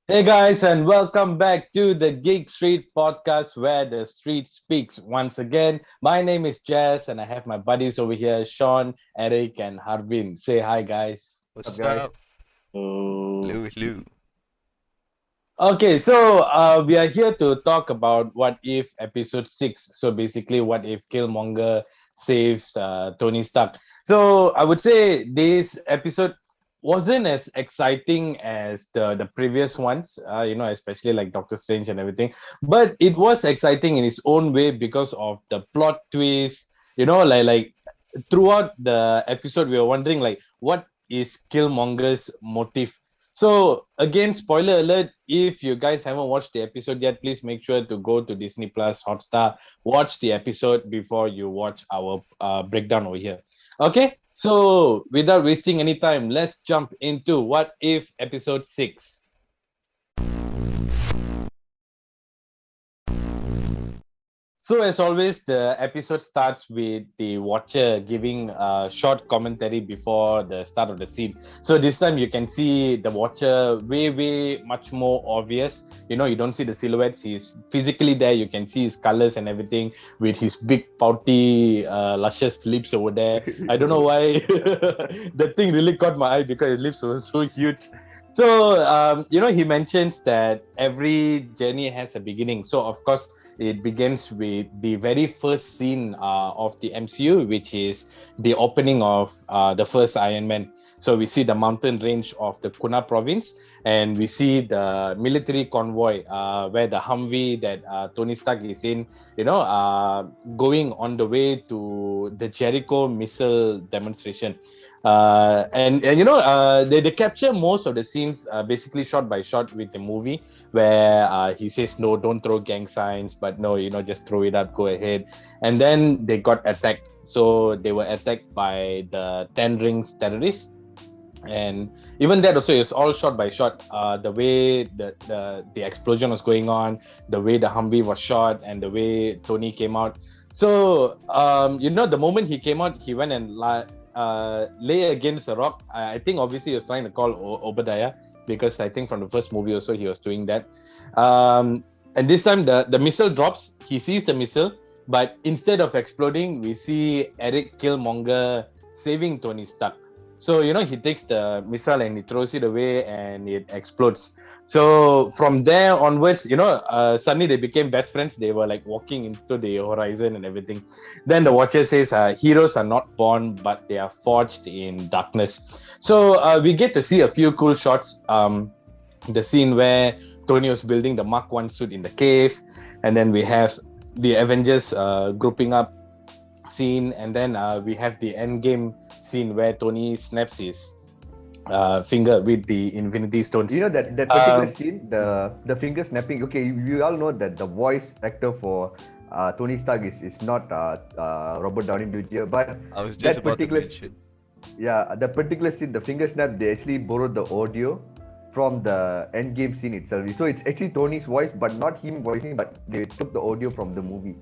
Hey guys, and welcome back to the Geek Street podcast where the street speaks once again. My name is Jess, and I have my buddies over here, Sean, Eric, and Harbin. Say hi, guys. What's What's up, up? guys? Oh. Hello, hello. Okay, so we are here to talk about What If episode 6. So basically, what if Killmonger saves Tony Stark? So I would say this episode wasn't as exciting as the previous ones, especially like Doctor Strange and everything. But it was exciting in its own way because of the plot twist. Like throughout the episode, we were wondering like, what is Killmonger's motive? So again, spoiler alert, if you guys haven't watched the episode yet, please make sure to go to Disney Plus Hotstar, watch the episode before you watch our breakdown over here. Okay, so without wasting any time, let's jump into What If episode 6. So, as always, the episode starts with the watcher giving a short commentary before the start of the scene. So, this time you can see the watcher way much more obvious. You don't see the silhouettes, he's physically there. You can see his colors and everything with his big, pouty, luscious lips over there. I don't know why the thing really caught my eye because his lips were so huge. So, he mentions that every journey has a beginning. So, of course, it begins with the very first scene of the MCU, which is the opening of the first Iron Man. So we see the mountain range of the Kuna province, and we see the military convoy where the Humvee that Tony Stark is in, going on the way to the Jericho missile demonstration. They capture most of the scenes basically shot by shot with the movie where he says no, don't throw gang signs, but no, just throw it up, go ahead. And then they got attacked. So they were attacked by the Ten Rings terrorists, and even that also is all shot by shot. The way the explosion was going on, the way the Humvee was shot, and the way Tony came out. So the moment he came out, he went and lay against a rock. I think obviously he was trying to call Obadiah, because I think from the first movie also he was doing that. And this time the missile drops. He sees the missile, but instead of exploding, we see Eric Killmonger saving Tony Stark. So he takes the missile and he throws it away and it explodes. So from there onwards, suddenly they became best friends. They were like walking into the horizon and everything. Then the Watcher says, "Heroes are not born, but they are forged in darkness." So we get to see a few cool shots. The scene where Tony was building the Mark One suit in the cave, and then we have the Avengers grouping up scene, and then we have the end game scene where Tony snaps his finger with the Infinity Stones. You know that particular scene, the finger snapping. Okay, you all know that the voice actor for Tony Stark is not Robert Downey Jr. But I was just that about to particular mention. the particular scene, the finger snap, they actually borrowed the audio from the Endgame scene itself. So it's actually Tony's voice, but not him voicing, but they took the audio from the movie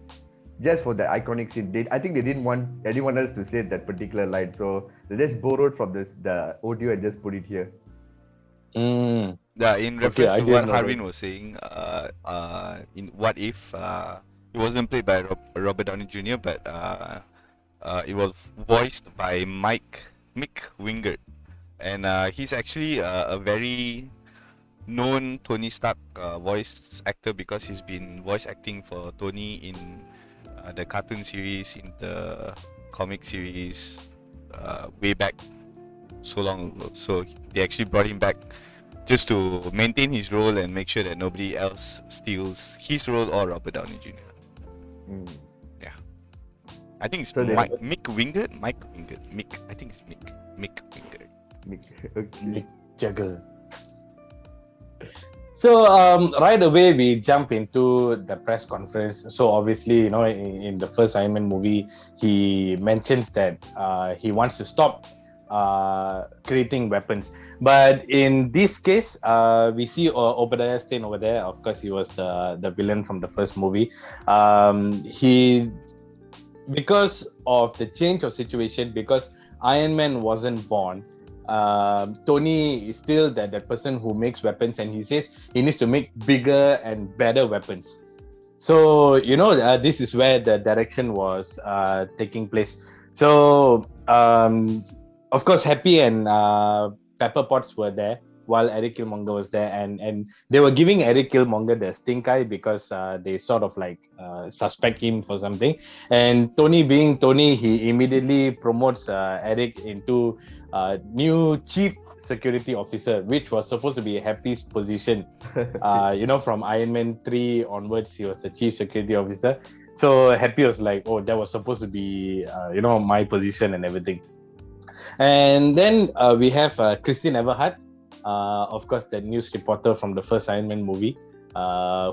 just for the iconic scene. I think they didn't want anyone else to say that particular line, so they just borrowed from the audio and just put it here. Yeah, in Okay, reference I to what didn't know Harvin that. was saying, in what if it wasn't played by Robert Downey Jr., but it was voiced by Mick Wingert, and he's actually a very known Tony Stark voice actor because he's been voice acting for Tony in the cartoon series, in the comic series, way back so long ago. So they actually brought him back just to maintain his role and make sure that nobody else steals his role or Robert Downey Jr. Mm. Yeah, I think it's So they Mick Wingert. Mick. I think it's Mick Wingert. okay. Mick Jagger. So right away we jump into the press conference. So obviously, in the first Iron Man movie, he mentions that he wants to stop creating weapons. But in this case, we see Obadiah Stane over there. Of course, he was the villain from the first movie. He Because of the change of situation, because Iron Man wasn't born, Tony is still that person who makes weapons, and he says he needs to make bigger and better weapons. So this is where the direction was taking place. So of course, Happy and Pepper Potts were there while Eric Kilmonger was there, and they were giving Eric Kilmonger the stink eye because they sort of like suspect him for something. And Tony, being Tony, he immediately promotes Eric into new chief security officer, which was supposed to be Happy's position. From Iron Man 3 onwards, he was the chief security officer. So Happy was like, oh, that was supposed to be my position and everything. And then we have Christine Everhart, of course, the news reporter from the first Iron Man movie,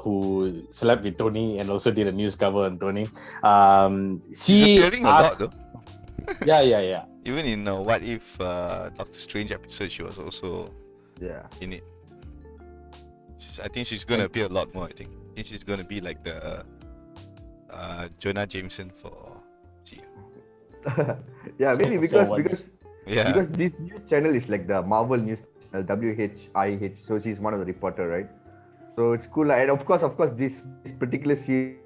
who slept with Tony and also did a news cover on Tony. She's appearing a lot though. Yeah. Even in What If Doctor Strange episode, she was also in it. I think she's gonna appear a lot more. I think she's gonna be like the Jonah Jameson for MCU. Yeah, maybe because Yeah. because this news channel is like the Marvel news channel, WHIH. So she's one of the reporter, right? So it's cool. And of course, this particular series,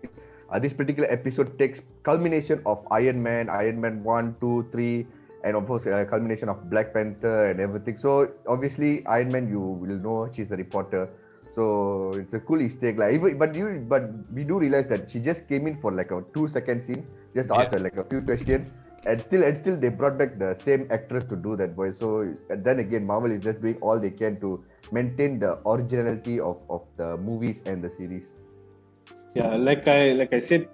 this particular episode takes culmination of Iron Man 1, 2, 3, and of course culmination of Black Panther and everything. So obviously Iron Man, you will know she's a reporter. So it's a cool Easter egg. But we do realize that she just came in for like a 2-second scene, just asked her like a few questions, and still they brought back the same actress to do that voice. So then again, Marvel is just doing all they can to maintain the originality of the movies and the series. Yeah, like I said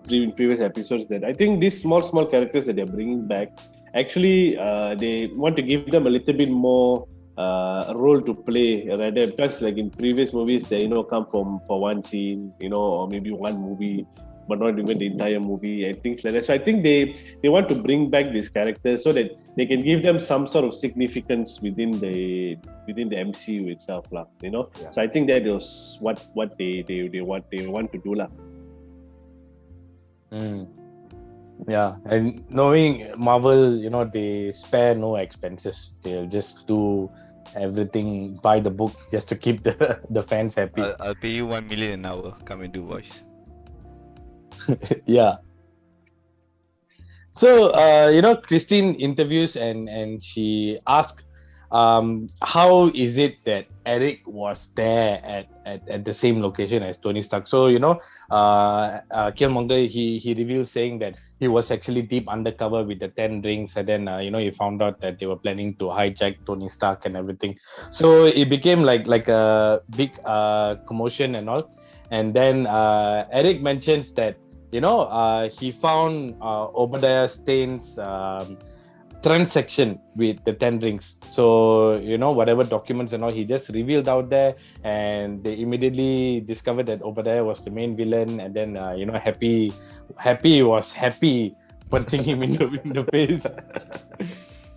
in previous episodes, that I think these small characters that they're bringing back, actually they want to give them a little bit more role to play, rather, because like in previous movies they come for one scene, or maybe one movie, but not even the entire movie and things like that. So I think they want to bring back these characters so that they can give them some sort of significance within the MCU itself, lah. Yeah. So I think that was what they want to do, lah. Yeah, and knowing Marvel, they spare no expenses. They'll just do everything by the book just to keep the fans happy. I'll pay you 1 million an hour. Come and do voice. Yeah. So Christine interviews and she asked, how is it that Eric was there at the same location as Tony Stark? So Kilmonger, he reveals saying that he was actually deep undercover with the 10 rings, and then he found out that they were planning to hijack Tony Stark and everything. So it became like a big commotion and all. And then Eric mentions that he found Obadiah Stane's transaction with the 10 rings. So whatever documents and all, he just revealed out there, and they immediately discovered that Obadiah was the main villain. And then Happy was happy punching him in the face.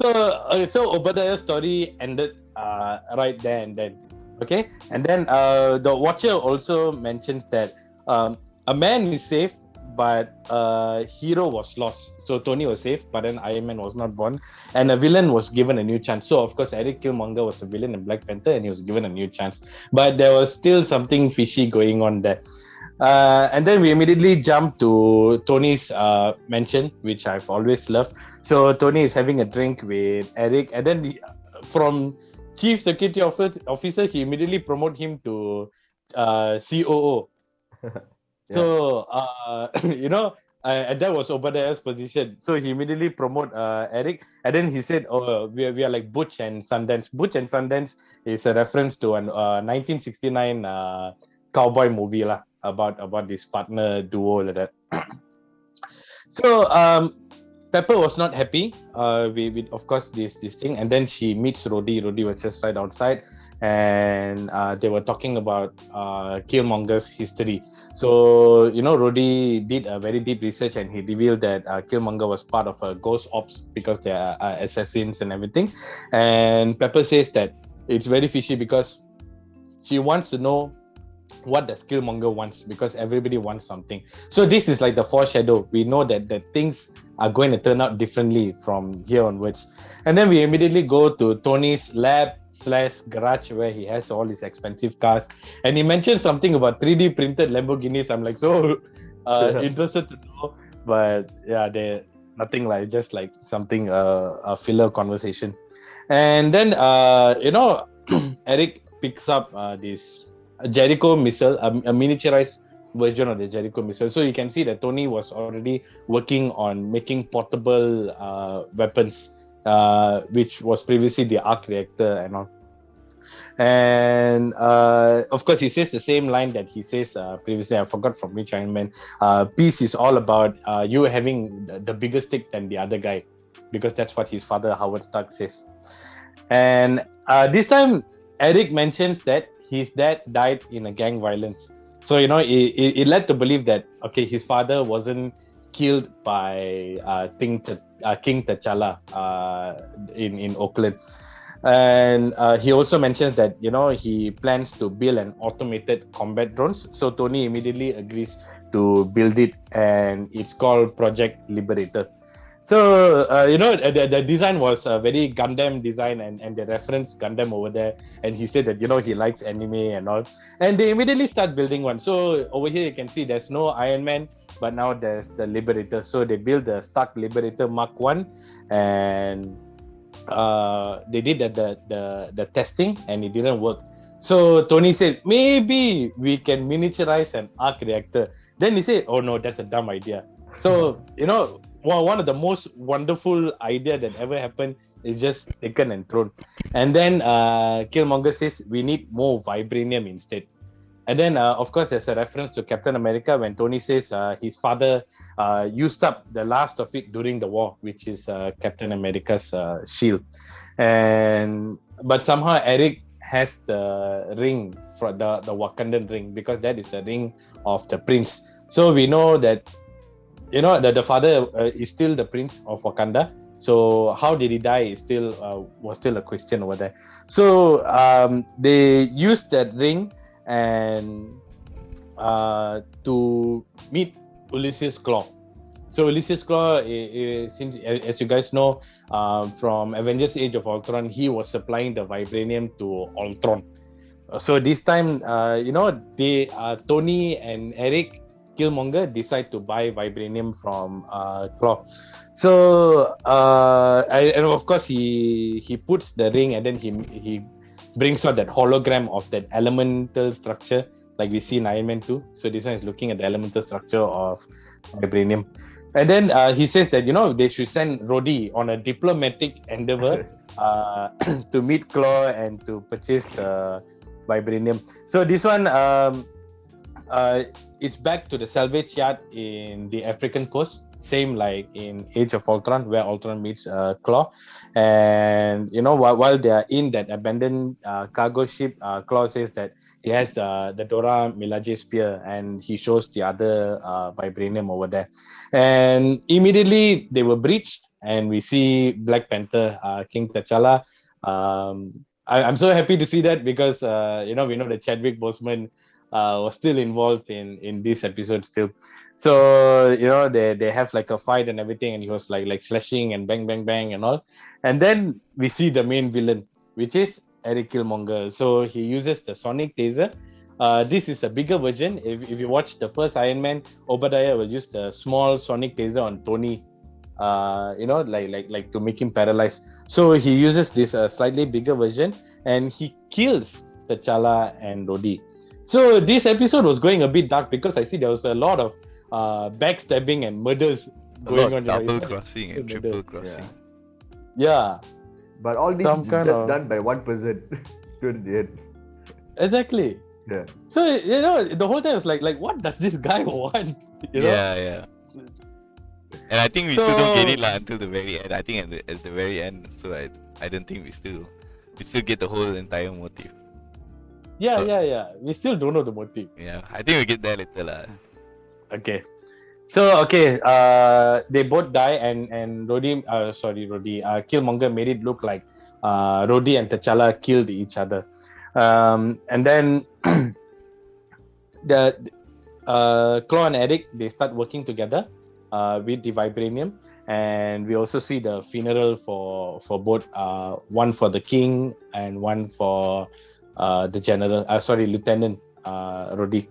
So Obadiah's story ended right there and then. Okay, and then the Watcher also mentions that a man is safe, but a hero was lost. So Tony was safe, but then Iron Man was not born, and a villain was given a new chance. So of course Eric Kilmonger was a villain in Black Panther, and he was given a new chance, but there was still something fishy going on there. And then we immediately jump to Tony's mansion, which I've always loved. So Tony is having a drink with Eric, and then from Chief Security Officer, he immediately promoted him to COO. Yeah. So, and that was Obadiah's position. So he immediately promoted Eric, and then he said, "Oh, we are like Butch and Sundance." Butch and Sundance is a reference to an 1969 cowboy movie lah, about this partner duo like that. So Pepper was not happy with of course this thing, and then she meets Rhodey. Rhodey was just right outside, and they were talking about Killmonger's history. So Rhodey did a very deep research, and he revealed that Killmonger was part of a ghost ops because they are assassins and everything. And Pepper says that it's very fishy because she wants to know what does Killmonger wants, because everybody wants something. So this is like the foreshadow. We know that the things are going to turn out differently from here onwards. And then we immediately go to Tony's lab/garage where he has all his expensive cars. And he mentioned something about 3D printed Lamborghinis. I'm like so interested to know, but yeah, they nothing like just like something a filler conversation. And then Eric picks up this Jericho missile, a miniaturized version of the Jericho missile. So you can see that Tony was already working on making portable weapons, which was previously the arc reactor and all. And of course, he says the same line that he says previously. I forgot from which Iron Man. Peace is all about you having the bigger stick than the other guy, because that's what his father Howard Stark says. And this time, Eric mentions that his dad died in a gang violence. So it led to believe that his father wasn't killed by King T'Challa in Oakland. And he also mentions that he plans to build an automated combat drones. So Tony immediately agrees to build it, and it's called Project Liberator. So the design was a very Gundam design, and they reference Gundam over there. And he said that he likes anime and all, and they immediately start building one. So over here you can see there's no Iron Man, but now there's the Liberator. So they build the Stark Liberator Mark 1, and they did the testing, and it didn't work. So Tony said maybe we can miniaturize an arc reactor. Then he said, oh no, that's a dumb idea. So one of the most wonderful idea that ever happened is just taken and thrown. And then Kilmonger says we need more vibranium instead. And then of course there's a reference to Captain America when Tony says his father used up the last of it during the war, which is Captain America's shield. But somehow Eric has the ring, for the Wakandan ring, because that is the ring of the prince. So we know that that the father is still the prince of Wakanda. So how did he die is was still a question over there. So they used that ring and to meet Ulysses Claw. So Ulysses Claw, since as you guys know, from Avengers Age of Ultron, he was supplying the vibranium to Ultron. So this time, Tony and Eric Kilmonger decide to buy vibranium from Claw. So and of course he puts the ring, and then he brings out that hologram of that elemental structure like we see in Iron Man 2. So this one is looking at the elemental structure of vibranium. And then he says that they should send Rhodey on a diplomatic endeavor to meet Claw and to purchase the vibranium. So this one it's back to the salvage yard in the African coast, same like in Age of Ultron, where Ultron meets Claw. And while they are in that abandoned cargo ship, Claw says that he has the Dora Milaje spear, and he shows the other vibranium over there. And immediately they were breached, and we see Black Panther, King T'Challa. I'm so happy to see that, because we know that Chadwick Boseman was still involved in this episode still. So they have like a fight and everything, and he was like slashing and bang bang bang and all. And then we see the main villain, which is Eric Kilmonger. So he uses the sonic taser. This is a bigger version. If you watch the first Iron Man, Obadiah will use the small sonic taser on Tony, like to make him paralyzed. So he uses this slightly bigger version, and he kills T'Challa and Rhodey. So this episode was going a bit dark, because I see there was a lot of backstabbing and murders going on. Double crossing and triple crossing. Yeah. But all this is just done by one person towards the end. Exactly. Yeah. So the whole time was like what does this guy want? Yeah. And I think we still don't get it until the very end. I think at the very end, so I don't think we still get the whole entire motive. Yeah. We still don't know the motive. Yeah, I think we get there later. Okay. So they both die, and Killmonger made it look like Rhodey and T'Challa killed each other. And then the Claw and Eric, they start working together with the vibranium. and we also see the funeral for both, one for the king and one for the general, Lieutenant Rodi.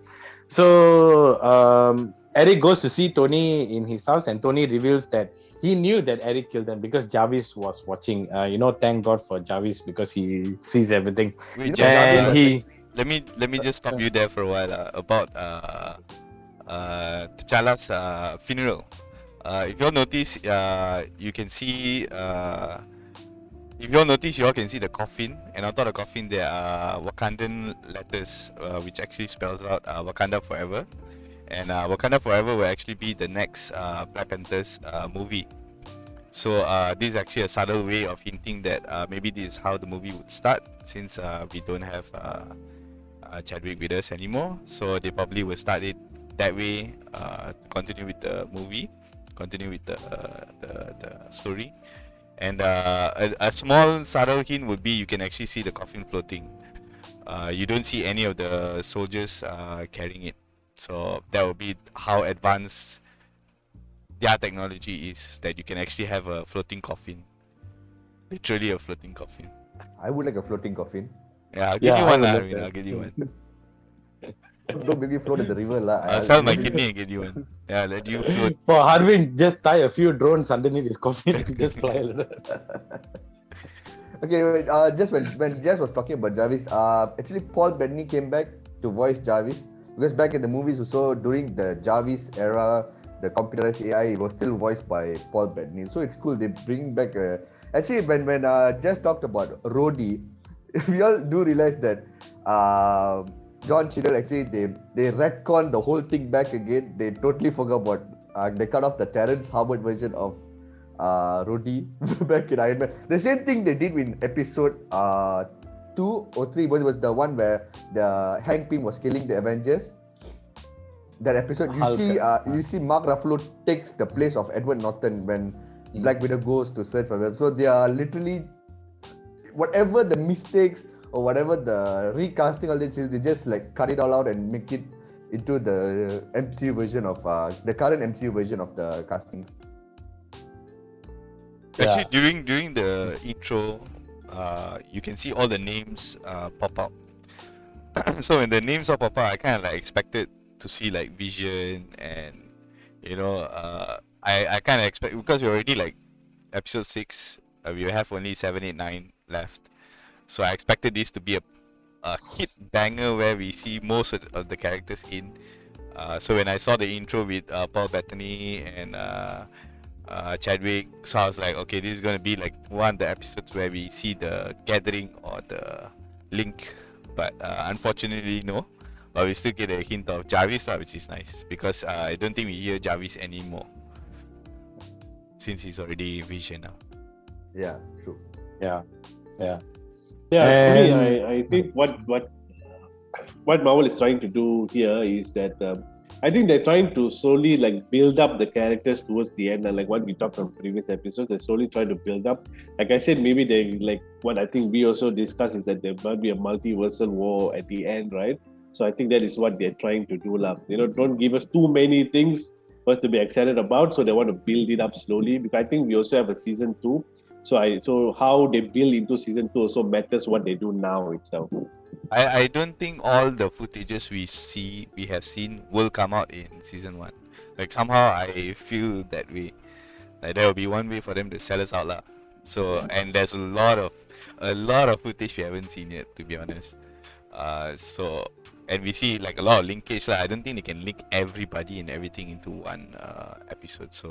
So Eric goes to see Tony in his house, and Tony reveals that he knew that Eric killed them because Jarvis was watching. Thank God for Jarvis because he sees everything. Wait, And let me just stop you there for a while about T'Challa's funeral. If you all notice, you can see. If you all notice, you all can see the coffin, and on top of the coffin there are Wakandan letters, which actually spells out Wakanda Forever. And Wakanda Forever will actually be the next Black Panther's movie. So this is actually a subtle way of hinting that maybe this is how the movie would start, since we don't have Chadwick with us anymore. So they probably will start it that way to continue with the movie, continue with the story. And a small subtle hint would be you can actually see the coffin floating. You don't see any of the soldiers carrying it. So that will be how advanced their technology is, that you can actually have a floating coffin. Literally a floating coffin. I would like a floating coffin. Yeah, I'll give you I one. would I love mean, that. I'll give you one. Don't make me float in the river lah. I'll sell my kidney and get you one. Yeah, let you float. For Harvin, just tie a few drones underneath his coffin and just fly a little. Okay, wait, just when Jess was talking about Jarvis, actually Paul Bettany came back to voice Jarvis, because back in the movies also during the Jarvis era, the computerized AI, it was still voiced by Paul Bettany. So it's cool they bring back. Actually, when Jess talked about Rhodey, we all do realize that John Cheadle actually they retconned the whole thing back again. They totally forgot about they cut off the Terrence Howard version of Rhodey back in Iron Man. The same thing they did in episode 2 or 3 was the one where the Hank Pym was killing the Avengers. That episode you see Mark Ruffalo takes the place of Edward Norton when Black Widow goes to search for them. So they are literally whatever the mistakes or whatever the recasting all this is, they just like cut it all out and make it into the MCU version of the current MCU version of the castings. Actually, during the intro, you can see all the names pop up. So when the names all pop up, I kind of like expected to see like Vision and I kind of expect, because we're already like episode 6, we have only 7, 8, 9 left. So I expected this to be a hit banger where we see most of the characters in. So when I saw the intro with Paul Bettany and Chadwick, so I was like, okay, this is going to be like one of the episodes where we see the gathering or the link. But unfortunately, no. But we still get a hint of Jarvis, which is nice, because I don't think we hear Jarvis anymore, since he's already Vision now. Yeah, true. Yeah. To me, I think what Marvel is trying to do here is that I think they're trying to slowly like build up the characters towards the end, and like what we talked on previous episodes, they're slowly trying to build up. Like I said, maybe they like what I think we also discussed is that there might be a multiversal war at the end, right? So I think that is what they're trying to do, lah. Don't give us too many things for us to be excited about. So they want to build it up slowly, because I think we also have a season 2. So how they build into season 2 also matters what they do now itself. I don't think all the footages we have seen will come out in season 1. Like somehow I feel that way. Like there will be one way for them to sell us out, lah. So and there's a lot of footage we haven't seen yet, to be honest. And we see like a lot of linkage, lah. I don't think they can link everybody and everything into one episode. So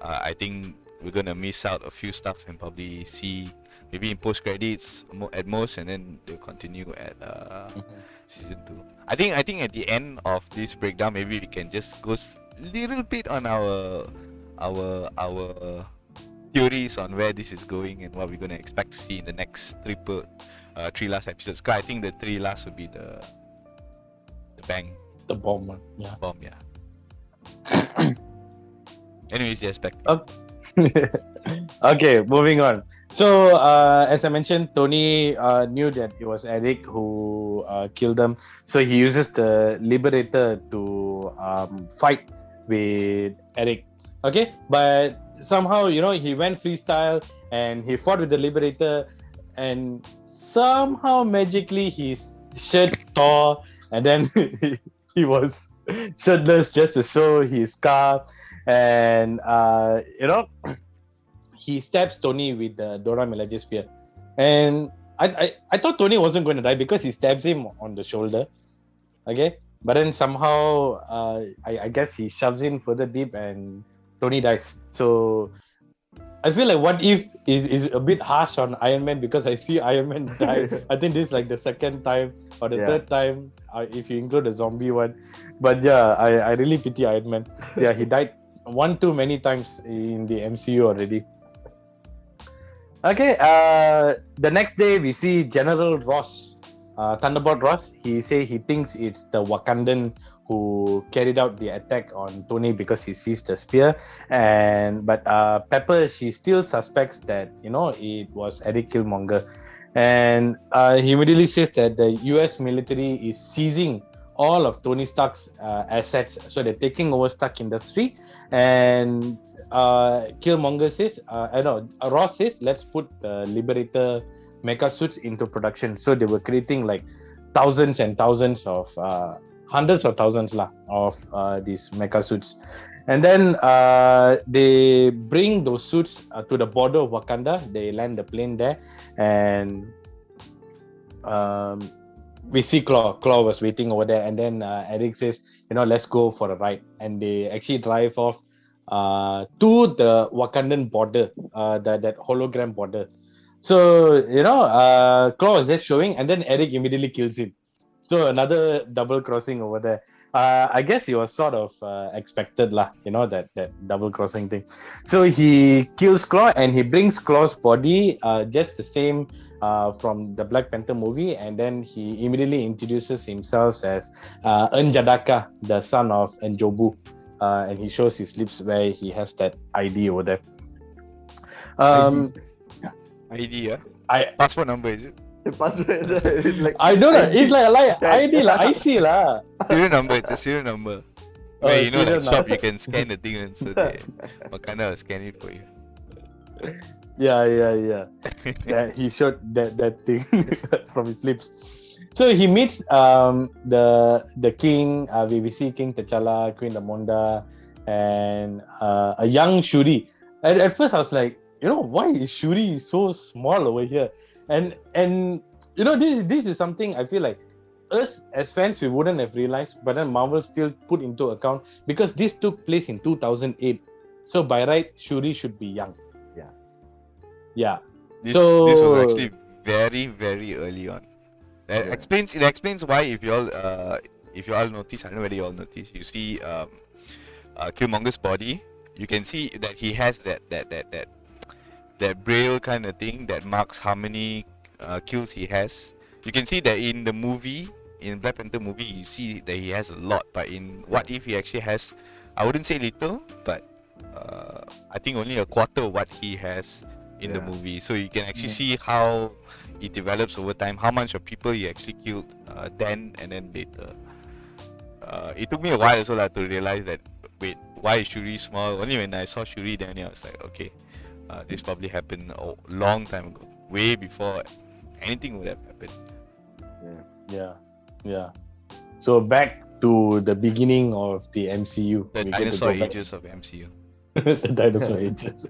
I think we're gonna miss out a few stuff and probably see maybe in post credits at most, and then they'll continue at season 2. I think at the end of this breakdown, maybe we can just go little bit on our theories on where this is going and what we're gonna expect to see in the next three last episodes. Cause I think the 3 last will be the bang, The bomb one. Yeah. bomb, yeah. Anyways, just back. Okay, moving on. So, as I mentioned, Tony knew that it was Eric who killed them. So he uses the Liberator to fight with Eric. Okay, but somehow, he went freestyle and he fought with the Liberator, and somehow magically his shirt tore, and then he was shirtless just to show his scar, and he stabs Tony with the Dora Milaje spear, and I thought Tony wasn't going to die because he stabs him on the shoulder, okay, but then somehow I guess he shoves in further deep and Tony dies. So I feel like What If is a bit harsh on Iron Man because I see Iron Man die. I think this is like the second time or the third time if you include the zombie one. But yeah, I really pity Iron Man. Yeah, he died one too many times in the MCU already. Okay, the next day we see General Ross, Thunderbolt Ross. He thinks it's the Wakandan who carried out the attack on Tony because he sees the spear, but Pepper, she still suspects that it was Eric Killmonger, and he immediately says that the US military is seizing all of Tony Stark's assets, so they're taking over Stark Industry, and Killmonger says, Ross says, let's put the Liberator mecha suits into production. So they were creating like thousands and thousands of hundreds of thousands of these mecha suits, and then they bring those suits to the border of Wakanda. They land the plane there, and we see Claw was waiting over there, and then Eric says, let's go for a ride, and they actually drive off to the Wakandan border, that hologram border. So Claw was just showing, and then Eric immediately kills him. So another double crossing over there. I guess it was sort of expected that double crossing thing. So he kills Claw and he brings Claw's body, just the same from the Black Panther movie, and then he immediately introduces himself as Njadaka, the son of Njobu, and he shows his lips where he has that ID over there. ID, passport number, is it? Password is like, I don't know. It's like ID IC lah. Serial number. It's a serial number. Where like shop, you can scan the thing, and so they Wakanda will scan it for you. Yeah. He showed that thing from his lips. So he meets the king. We see King T'Challa, Queen Ramonda, and a young Shuri. At first I was like, why is Shuri so small over here? And this is something I feel like us as fans we wouldn't have realized, but then Marvel still put into account because this took place in 2008. So by right, Shuri should be young. Yeah. This was actually very, very early on. It explains why if you all notice, I don't know whether you all notice, you see Killmonger's body, you can see that he has that braille kind of thing that marks how many kills he has. You can see that in the movie, in Black Panther movie, you see that he has a lot, but in What If, he actually has, I wouldn't say little, but I think only a quarter of what he has in the movie. So you can actually see how it develops over time, how much of people he actually killed then and then later. It took me a while also to realize that, wait, why is Shuri small? Only when I saw Shuri then I was like, okay, this probably happened a long time ago, way before anything would have happened. Yeah. So back to the beginning of the MCU. The dinosaur ages of MCU. The dinosaur ages.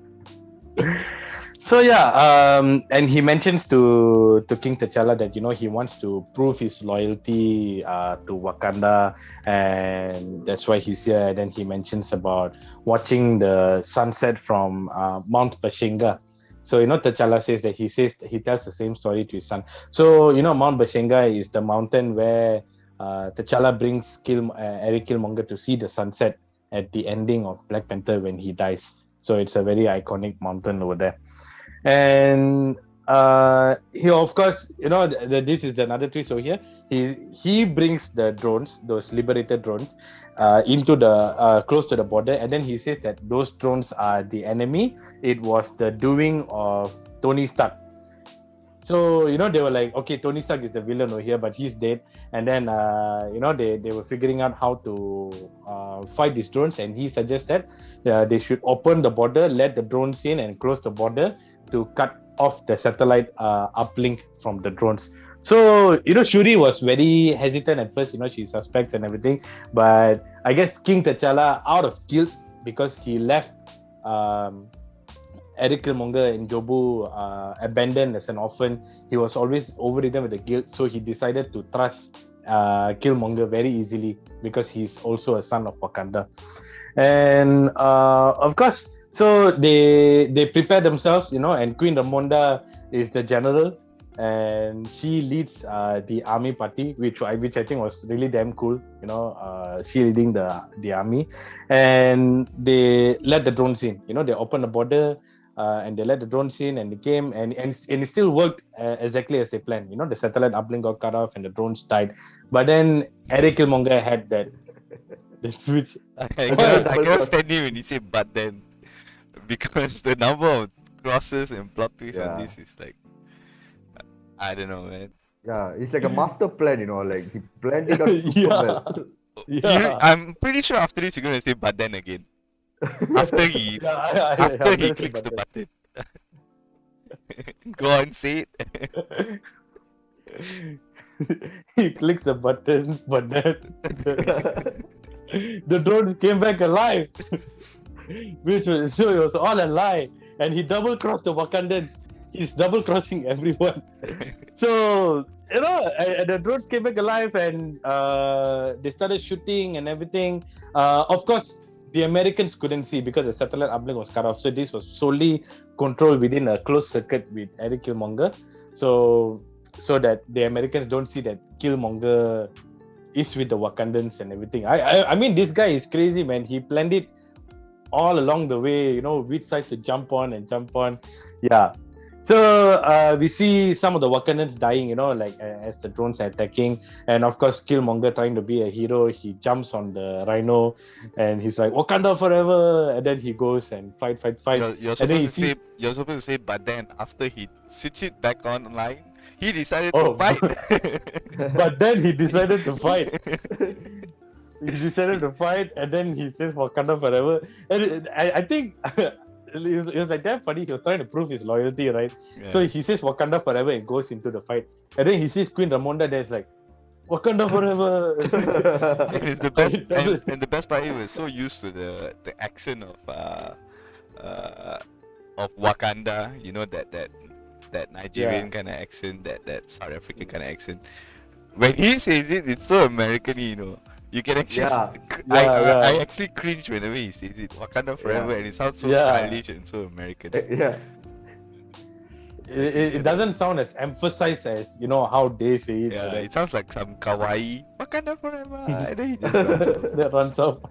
So yeah, and he mentions to King T'Challa that he wants to prove his loyalty to Wakanda, and that's why he's here. And then he mentions about watching the sunset from Mount Bashenga. So T'Challa says that he tells the same story to his son. So Mount Bashenga is the mountain where T'Challa brings Eric Killmonger to see the sunset at the ending of Black Panther when he dies. So it's a very iconic mountain over there. And he, of course, this is another twist over here. He brings the drones, those liberated drones, into the close to the border, and then he says that those drones are the enemy. It was the doing of Tony Stark. So, they were like, okay, Tony Stark is the villain over here, but he's dead. And then, they were figuring out how to fight these drones. And he suggested they should open the border, let the drones in, and close the border to cut off the satellite uplink from the drones. So, Shuri was very hesitant at first, she suspects and everything. But I guess King T'Challa, out of guilt, because he left Eric Kilmonger in Jobu abandoned as an orphan, he was always overridden with the guilt. So he decided to trust Kilmonger very easily because he's also a son of Wakanda. And of course, so they prepare themselves, and Queen Ramonda is the general, and she leads the army party, which I think was really damn cool. She leading the army, and they let the drones in. They opened the border, and they let the drones in, and they came, and it still worked exactly as they planned. The satellite uplink got cut off, and the drones died. But then Eric Kilmonger had the switch. I cannot stand you when you say "but then," because the number of crosses and plot twists on this is like, I don't know, man. Yeah, it's like a master plan, like he planned it out super well. I'm pretty sure after this you're gonna say "but then" again. After he clicks the button. Go on, say it. He clicks the button, but then the drone came back alive. So it was all a lie. And he double crossed the Wakandans. He's double crossing everyone. So, and the drones came back alive, and they started shooting and everything. Of course, the Americans couldn't see because the satellite uplink was cut off. So this was solely controlled within a closed circuit with Eric Kilmonger. So that the Americans don't see that Kilmonger is with the Wakandans and everything. I mean, this guy is crazy, man. He planned it all along the way, which side to jump on. Yeah. So we see some of the Wakandans dying, as the drones are attacking. And of course, Killmonger, trying to be a hero, he jumps on the rhino and he's like, Wakanda forever. And then he goes and fight. You're supposed to say, but then after he switched it back online, he decided to fight. But then he decided to fight. And then he says Wakanda forever. And I think it was like that funny. He was trying to prove his loyalty, right? Yeah. So he says Wakanda forever and goes into the fight. And then he sees Queen Ramonda there. It's like, Wakanda forever. And it's the best. and the best part, he was so used to the accent of Wakanda. That Nigerian kind of accent, that South African kind of accent. When he says it, it's so American, You can actually, I actually cringe whenever he says it. Wakanda forever, and it sounds so childish and so American. It doesn't sound as emphasized as how they say it. Yeah, it sounds like some kawaii Wakanda forever, and then he just runs off.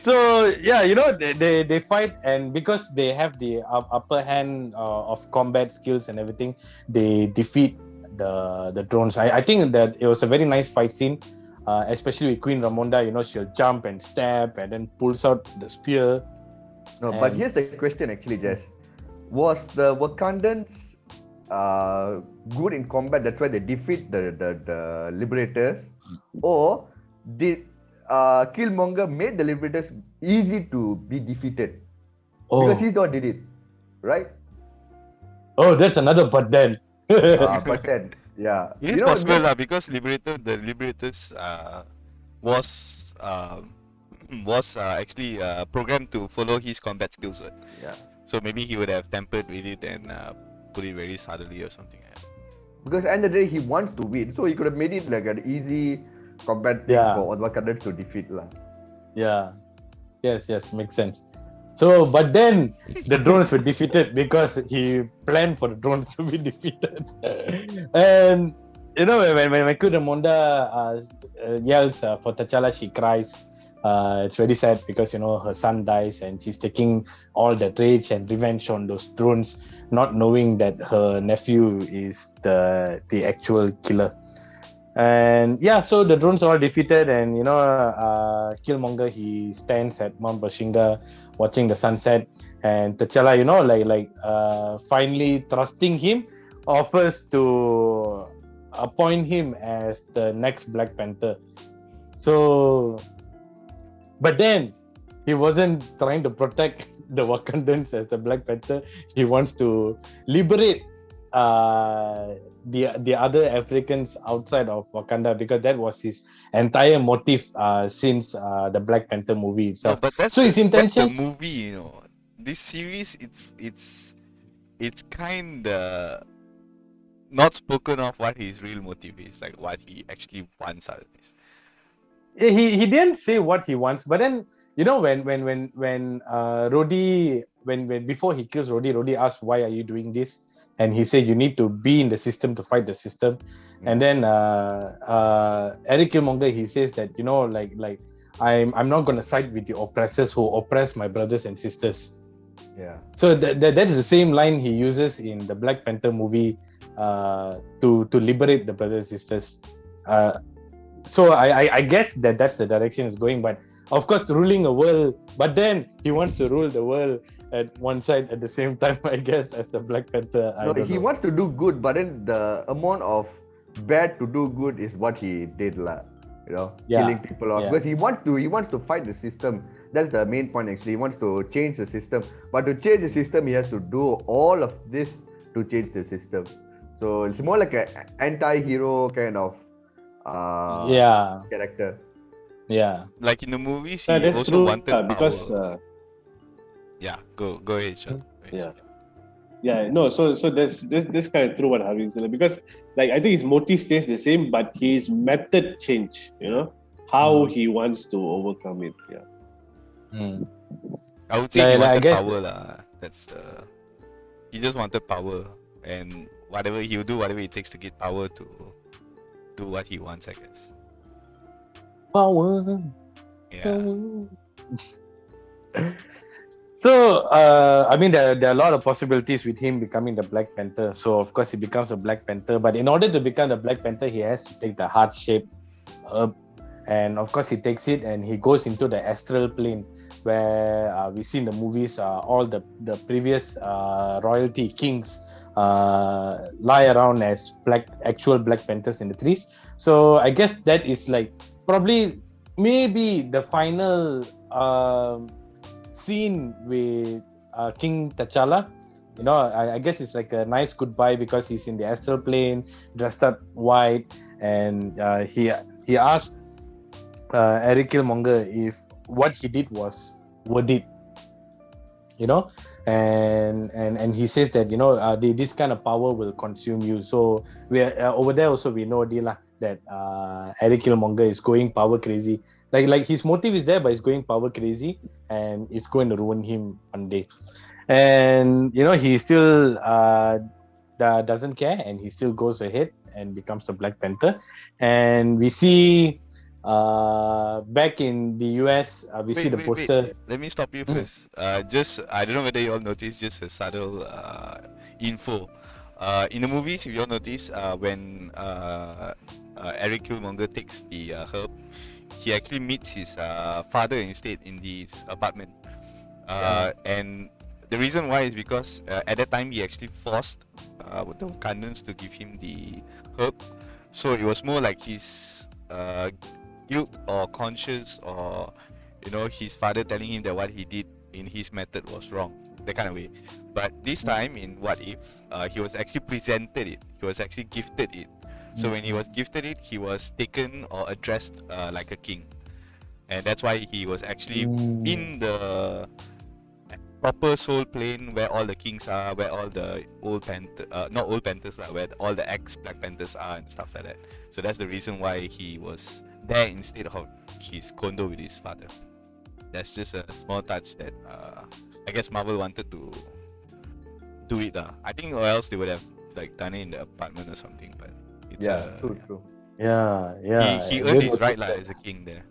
So they fight, and because they have the upper hand of combat skills and everything, they defeat the drones. I think that it was a very nice fight scene, especially with Queen Ramonda. She'll jump and stab and then pulls out the spear. No, but here's the question actually, Jess. Was the Wakandans good in combat, that's why they defeat the Liberators? Or did Killmonger made the Liberators easy to be defeated? Because he's the one did it, right? Oh, that's another but then. But then, yeah. It is possible because the Liberators was actually programmed to follow his combat skills, right? Yeah. So maybe he would have tempered with it and put it very subtly or something. Because at the end of the day, he wants to win, so he could have made it like an easy combat thing for Wakandans to defeat, lah. Yeah. Yes, makes sense. So, but then the drones were defeated because he planned for the drones to be defeated. And when Queen Ramonda yells for T'Challa, she cries. It's very sad because her son dies and she's taking all that rage and revenge on those drones, not knowing that her nephew is the actual killer. And so the drones are all defeated, and Killmonger, he stands at Mount Bashinga watching the sunset, and T'Challa, finally trusting him, offers to appoint him as the next Black Panther. So, but then he wasn't trying to protect the Wakandans as the Black Panther. He wants to liberate the other Africans outside of Wakanda, because that was his entire motive since the Black Panther movie No, itself. but So his that's the intentions. movie, This series, it's kind of not spoken of what his real motive is, like what he actually wants out of this. He didn't say what he wants, but then when Rhodey, when before he kills Rhodey asks, why are you doing this, and he said, you need to be in the system to fight the system. And then Eric Kilmonger, he says that I'm not going to side with the oppressors who oppress my brothers and sisters. Yeah. So that is the same line he uses in the Black Panther movie to liberate the brothers and sisters. So I guess that's the direction it's going. But of course, ruling a world, but then he wants to rule the world at one side at the same time, I guess, as the Black Panther. He wants to do good, but then the amount of bad to do good is what he did, killing people off. Yeah. Because he wants to fight the system. That's the main point actually. He wants to change the system. But to change the system, he has to do all of this to change the system. So it's more like an anti-hero kind of character. Yeah. Like in the movies, he that's also true, wanted power. because Yeah, go ahead, Sean. yeah, no, so that's kind of true what Harvey said, because like I think his motive stays the same, but his method change, how he wants to overcome it. I would say he I wanted guess- power lah. He just wanted power, and whatever he'll do, whatever it takes to get power to do what he wants, I guess. Power. Yeah. So, there are a lot of possibilities with him becoming the Black Panther. So, of course, he becomes a Black Panther. But in order to become the Black Panther, he has to take the heart shape herb. And, of course, he takes it and he goes into the astral plane, where we see in the movies all the previous royalty kings lie around as actual Black Panthers in the trees. So, I guess that is maybe the final scene with King T'Challa. I guess it's like a nice goodbye, because he's in the astral plane, dressed up white, and he asked Eric Kilmonger if what he did was worth it. And he says that this kind of power will consume you. So we over there also we know that Eric Kilmonger is going power crazy. Like his motive is there, but he's going power crazy, and it's going to ruin him one day. And he still doesn't care, and he still goes ahead and becomes the Black Panther. And we see back in the US, we see the poster. Wait. Let me stop you first. Just I don't know whether you all noticed, just a subtle info. In the movies, if you all notice, when Eric Kilmonger takes the herb, he actually meets his father instead in his apartment. And the reason why is because at that time he actually forced the Wakandans to give him the herb. So it was more like his guilt or conscience, or his father telling him that what he did in his method was wrong, that kind of way. But this time in What If, he was actually presented it, he was actually gifted it. So when he was gifted it, he was taken or addressed like a king, and that's why he was actually in the proper soul plane where all the kings are, where all the not old panthers are, where all the ex-Black Panthers are and stuff like that. So that's the reason why he was there instead of his condo with his father. That's just a small touch that I guess Marvel wanted to do it. I think, or else they would have done it in the apartment or something. But it's True. Yeah. He earned his right as a king there.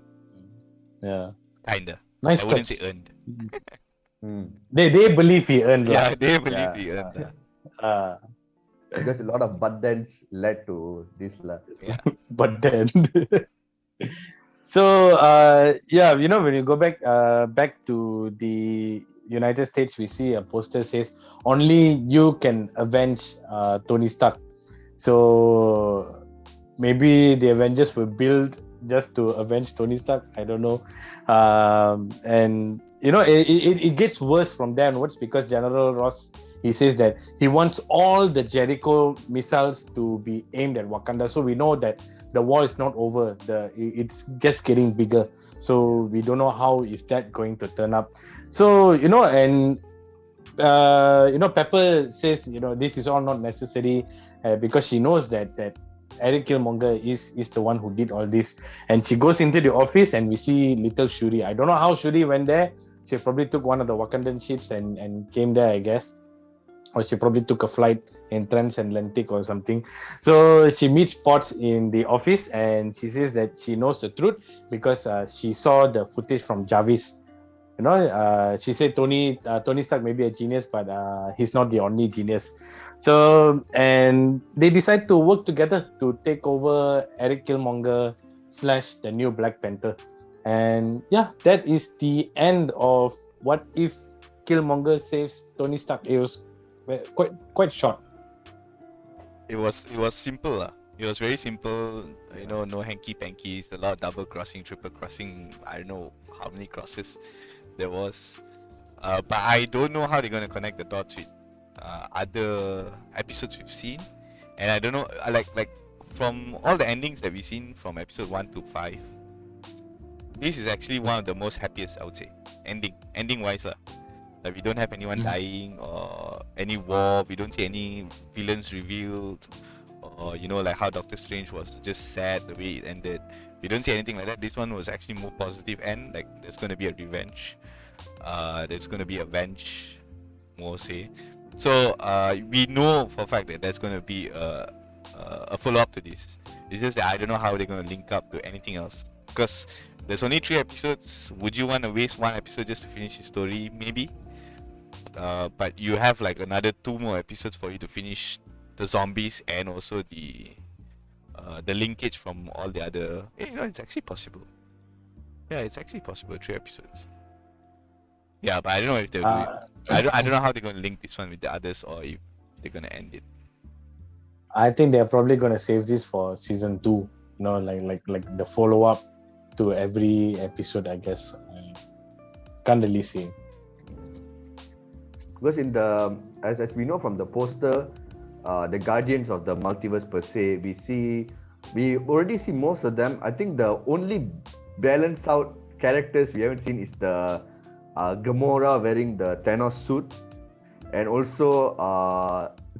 Yeah. Kinda. Nice I wouldn't touch. say earned. They believe he earned. Yeah, they believe he earned. Because a lot of but thens led to this. Yeah. But then So yeah, when you go back to the United States, we see a poster says only you can avenge Tony Stark. So maybe the Avengers were built just to avenge Tony Stark. I don't know. And it gets worse from there onwards, because General Ross, he says that he wants all the Jericho missiles to be aimed at Wakanda. So we know that the war is not over. It's just getting bigger. So we don't know how is that going to turn up. So and Pepper says this is all not necessary, because she knows that Eric Kilmonger is the one who did all this. And she goes into the office and we see little Shuri. I don't know how Shuri went there. She probably took one of the Wakandan ships and came there, I guess. Or she probably took a flight in transatlantic or something. So she meets Potts in the office and she says that she knows the truth because she saw the footage from Jarvis. She said Tony Stark may be a genius, but he's not the only genius. So, and they decide to work together to take over Eric Killmonger / the new Black Panther. And yeah, that is the end of What If Killmonger Saves Tony Stark. It was quite short. It was simple. It was very simple. No hanky pankies, a lot of double crossing, triple crossing. I don't know how many crosses there was. But I don't know how they're going to connect the dots with other episodes we've seen. And I don't know, like from all the endings that we've seen from episode 1 to 5, this is actually one of the most happiest, I would say, ending wise. Like we don't have anyone dying or any war. We don't see any villains revealed, or like how Doctor Strange was just sad the way it ended. We don't see anything like that. This one was actually more positive end. Like there's going to be a revenge. There's going to be a venge, more say. So we know for a fact that there's going to be a follow-up to this. It's just that I don't know how they're going to link up to anything else, because there's only 3 episodes. Would you want to waste 1 episode just to finish the story? Maybe. But you have like another 2 more episodes for you to finish the zombies and also the linkage from all the other. It's actually possible. Yeah, it's actually possible. 3 episodes. Yeah, but I don't know if they'll do it. I don't know how they're going to link this one with the others, or if they're going to end it. I think they're probably going to save this for season 2. Like the follow-up to every episode, I guess. Can't really see. Because in the as we know from the poster, the Guardians of the Multiverse per se, we already see most of them. I think the only balanced out characters we haven't seen is the Gamora wearing the Thanos suit, and also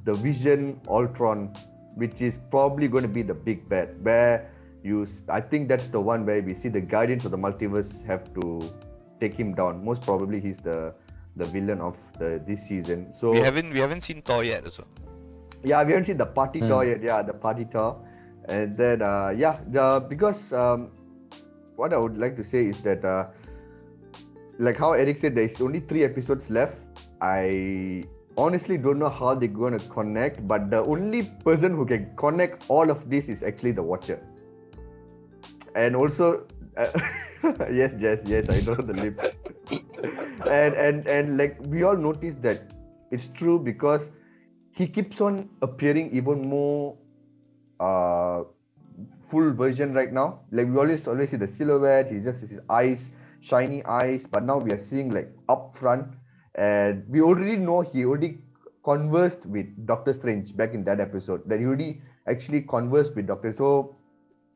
the Vision Ultron, which is probably going to be the big bad. I think that's the one where we see the Guardians of the Multiverse have to take him down. Most probably he's the villain of this season. So we haven't seen Thor yet also. Yeah, we haven't seen the party Thor yet. Yeah, the party Thor. And then because what I would like to say is that like how Eric said, there's only 3 episodes left. I honestly don't know how they're going to connect, but the only person who can connect all of this is actually the Watcher. And also yes, Jess, yes, I know the lip. and like we all noticed that it's true, because he keeps on appearing even more full version right now. Like we always see the silhouette, his eyes, shiny eyes, but now we are seeing like up front, and we already know he already conversed with Doctor Strange back in that episode, that he already actually conversed with Doctor. So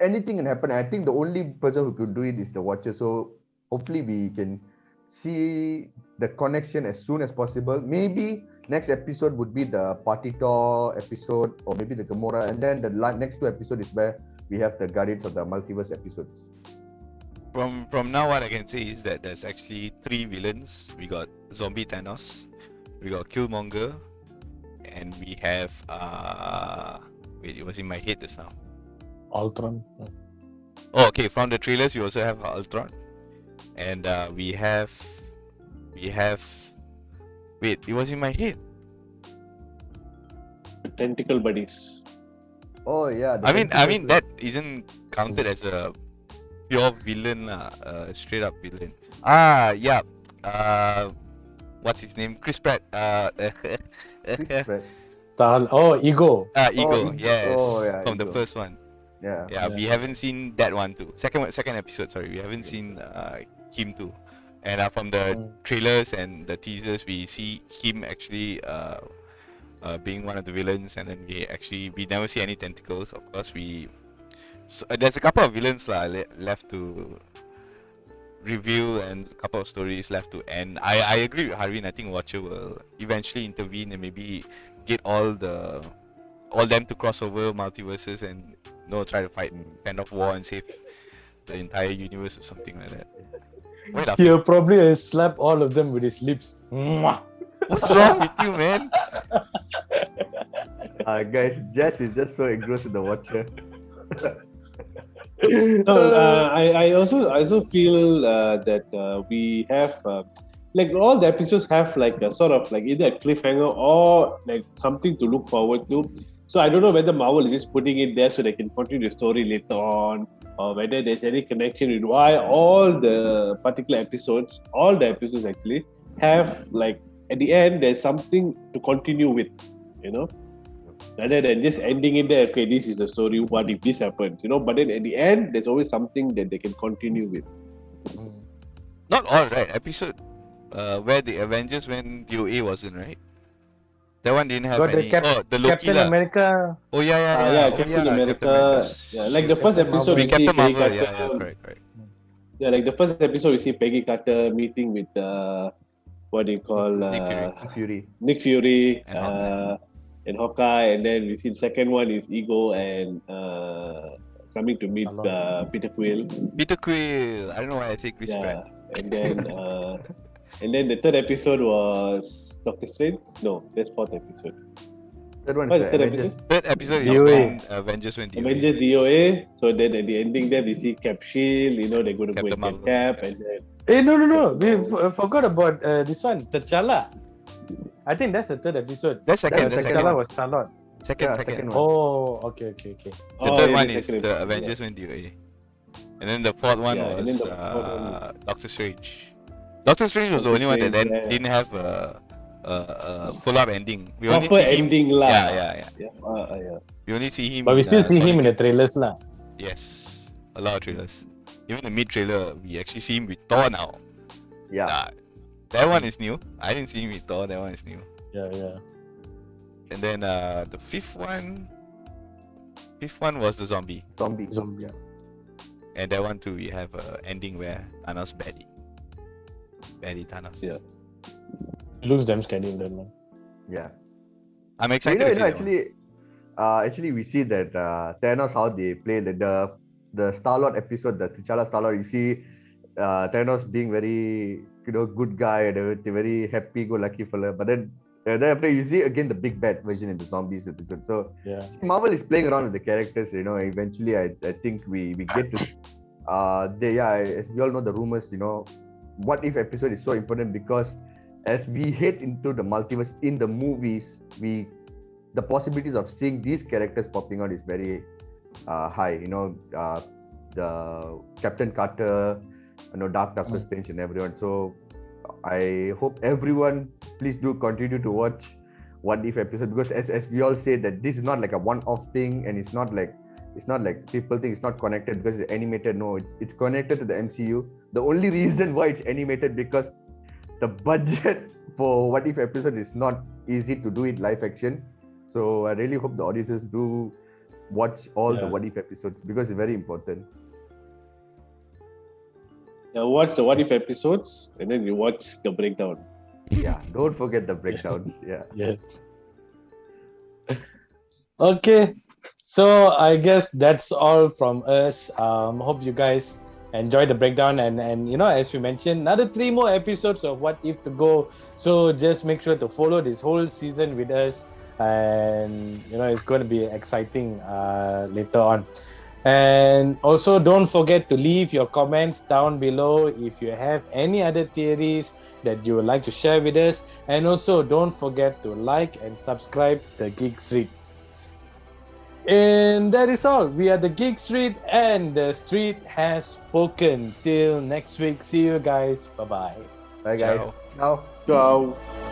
anything can happen. I think the only person who could do it is the Watcher. So hopefully we can see the connection as soon as possible. Maybe next episode would be the Party Tour episode, or maybe the Gamora, and then the next 2 episodes is where we have the Guardians of the Multiverse episodes. From now, what I can say is that there's actually 3 villains. We got Zombie Thanos, we got Killmonger, and we have wait, it was in my head just now. Ultron. Oh, okay. From the trailers, we also have Ultron, and we have. Wait, it was in my head. Tentacle buddies. Oh yeah. I mean that isn't counted as a pure villain, straight up villain. Yeah. What's his name? Chris Pratt. Chris Pratt. Ego. Ego. Ego. Yes, Oh, yeah, from the Ego. first one. Yeah. Yeah, we haven't seen that one too. Second episode. Sorry, we haven't seen him too. And from the trailers and the teasers, we see him actually being one of the villains, and then we never see any tentacles. Of course, there's a couple of villains left to review and a couple of stories left to end. I agree with Harvin. I think Watcher will eventually intervene and maybe get all them to cross over multiverses and try to fend off war and save the entire universe or something like that. Why laughing? He'll probably slap all of them with his lips. Mwah. What's wrong with you, man? Guys, Jess is just so engrossed in the Watcher. No, I also feel that we have like all the episodes have like a sort of like either a cliffhanger or like something to look forward to. So I don't know whether Marvel is just putting it there so they can continue the story later on, or whether there's any connection with why all the episodes actually have like at the end there's something to continue with, rather than just ending it there. Okay, this is the story. What if this happens? But then at the end, there's always something that they can continue with. Not all right. Episode where the Avengers went DOA wasn't right. That one didn't have Got any. The Loki Captain America. Oh yeah. Captain America. Yeah, like the first episode we see Captain Peggy Marvel. Carter. Yeah, correct. Yeah, like the first episode we see Peggy Carter meeting with what do you call Nick Fury and Hawkeye, and then we see the second one is Ego and coming to meet Peter Quill. Peter Quill. I don't know why I say Chris Pratt. And then the third episode was Doctor Strange. No, that's fourth episode. That one What is is the third Avengers. episode? Third episode is DOA. when Avengers went DOA. Avengers DOA. So then at the ending there we see Cap Shield. They're going to go Captain and Marvel. get Cap, and then Hey, no. We forgot about this one, T'Challa. I think that's the third episode. That's second. That's T'Challa was Star-Lord. Second. one. Oh, okay. The third yeah, one the is second the episode, Avengers went DOA. And then the fourth one Yeah, and then was the fourth one. Doctor Strange. Doctor Strange was the only one that Strange, yeah. didn't have a full-up ending. We only proper see him. ending lah. Yeah. We only see him. But we still see him in the Sonic. trailers lah. Yes, a lot of trailers. Even the mid-trailer, we actually see him with Thor now. Yeah. That one is new. I didn't see him with Thor. That one is new. Yeah. And then the fifth one was the zombie. Zombie. Yeah. And that one too, we have a ending where Thanos baddie Thanos. Yeah. Looks damn scary in that one. Yeah. I'm excited to see that one. Actually, we see that Thanos, how they play the Star-Lord episode, the T'Challa Star-Lord. You see Thanos being very good guy and everything, very happy-go-lucky fella. But then after you see again the big bad version in the zombies episode. So Yeah. Marvel is playing around with the characters. Eventually, I think we get to. As we all know, the rumors. What if episode is so important because as we head into the multiverse in the movies, the possibilities of seeing these characters popping out is very high. The Captain Carter, Dark Doctor Strange, and everyone. So I hope everyone please do continue to watch What If episode because as we all say that this is not like a one-off thing and it's not like people think it's not connected because it's animated. No, it's connected to the MCU. The only reason why it's animated because the budget for What If episode is not easy to do it live action. So I really hope the audiences do watch all the What If episodes because it's very important. Yeah, watch the What If episodes and then you watch the breakdown. Yeah, don't forget the breakdowns. Yeah. Okay. So I guess that's all from us. Hope you guys enjoy the breakdown and as we mentioned, another 3 more episodes of What If to go. So just make sure to follow this whole season with us, and it's going to be exciting later on. And also don't forget to leave your comments down below if you have any other theories that you would like to share with us, and also don't forget to like and subscribe the Geek Street. And that is all. We are the Geek Street, and the street has spoken. Till next week. See you guys. Bye bye. Bye guys. Ciao. Ciao. Ciao.